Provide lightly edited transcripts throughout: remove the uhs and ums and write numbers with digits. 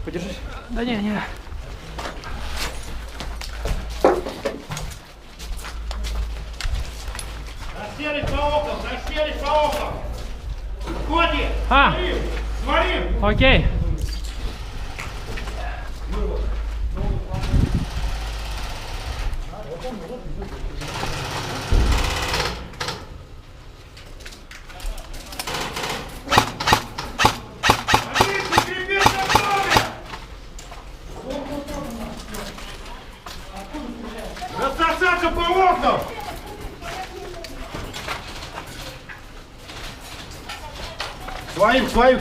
Подержись. Да не. Расселись по окнам. Коди! А, Смотри! окей. Рассосаться по окнам!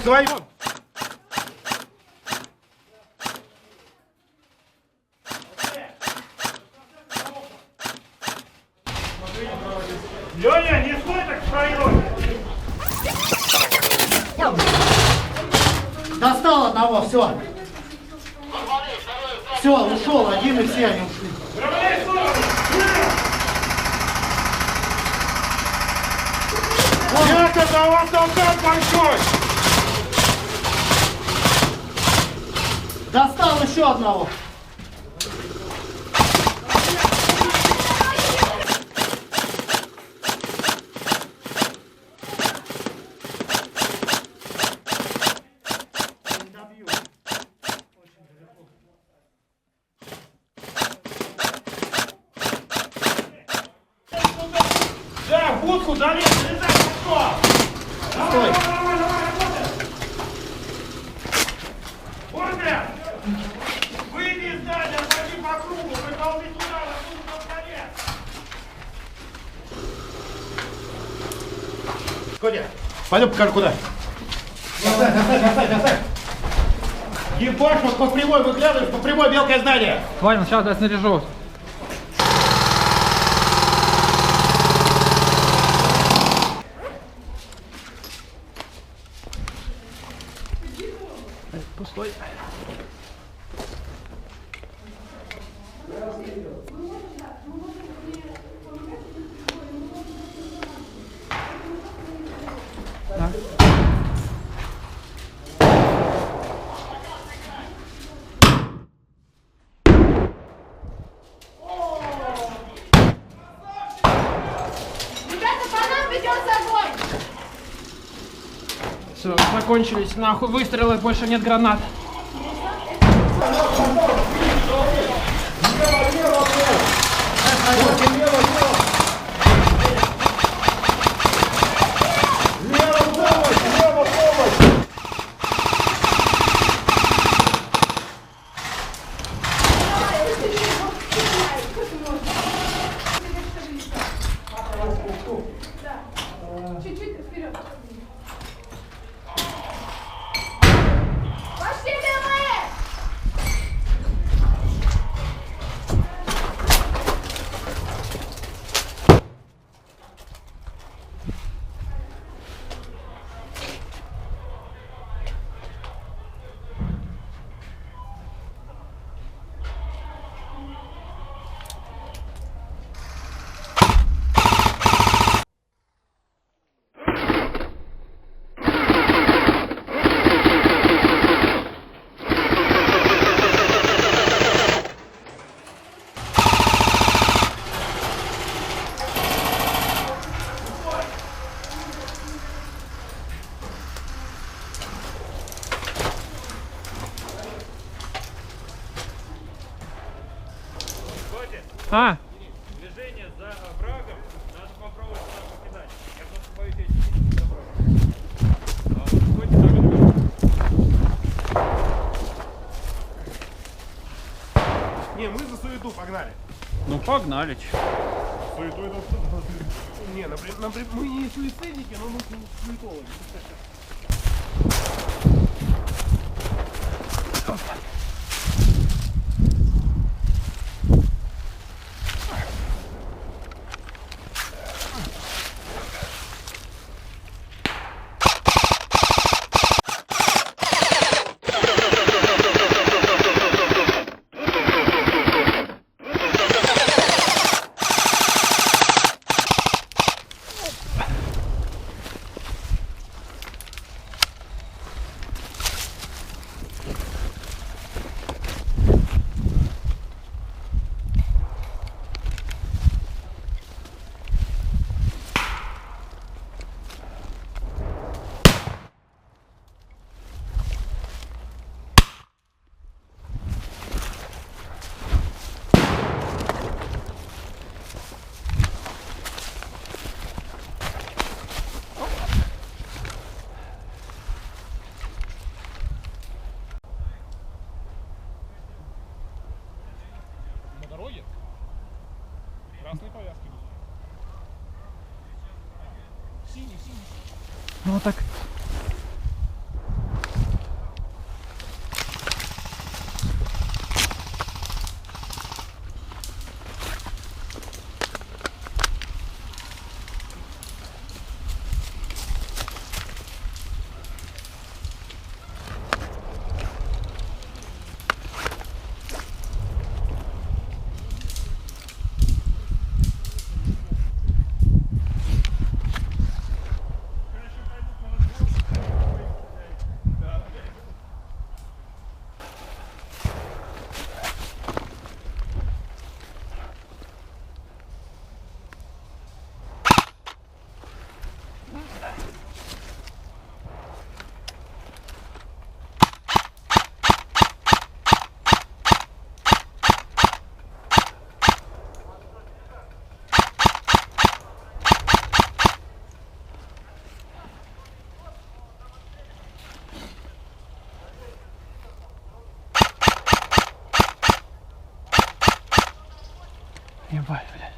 Своим! Леня, не стой так в проеме! Достал одного, все. Все, ушел, один и все они ушли. Равняй сторону! Это за вас солдат большой! Достал еще одного. Да, в будку залез, залезай, что? Стой. Давай, работай! Борзя! Выйди из здания, пойди по кругу, приползи туда, на столе! Коля, пойдем покажу куда. Достань. Ебашь, вот по прямой выглядываешь, по прямой мелкое здание. Понял, сейчас я снаряжусь. Пустой. Да. Ребята, по нам ведется огонь! Все, закончились. Нахуй выстрелы, больше нет гранат. Чуть-чуть вперед. Пошли, белые! А, Движение за врагом, надо попробовать сюда покидать. Я просто боюсь эти забрать. А вот ходите так. Не, мы за суету погнали. ну погнали. Чё. Суету это не, мы не суицидники, но мы суетологи. Ну так. Ебать, блядь.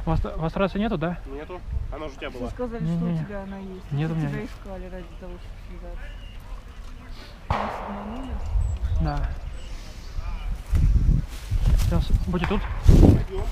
У вас рации нету, да? Нету. Она же у тебя была. Сказали, что Не-не-не. у тебя она есть. Нет, у меня Тебя нет. искали ради того, чтобы связаться. Нас обманули. Да. Сейчас, будьте тут. Пойдем.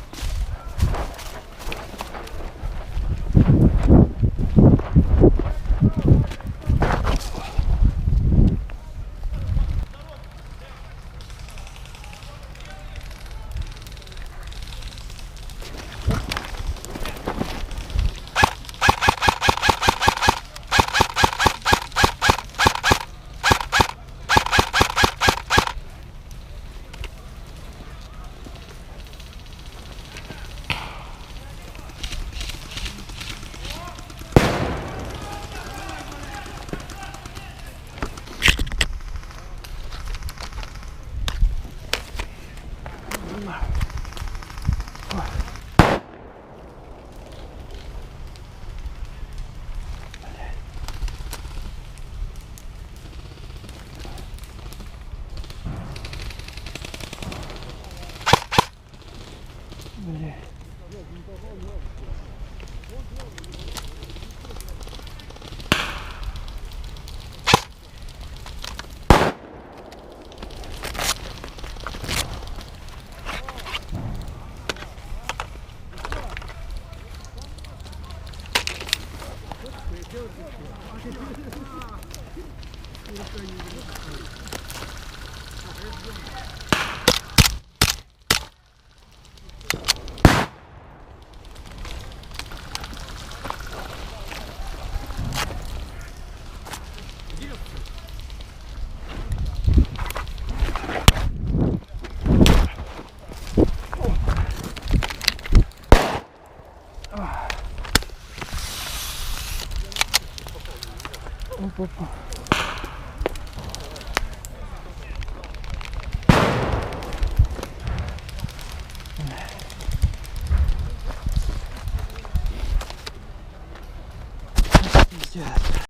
Опа. Пиздец.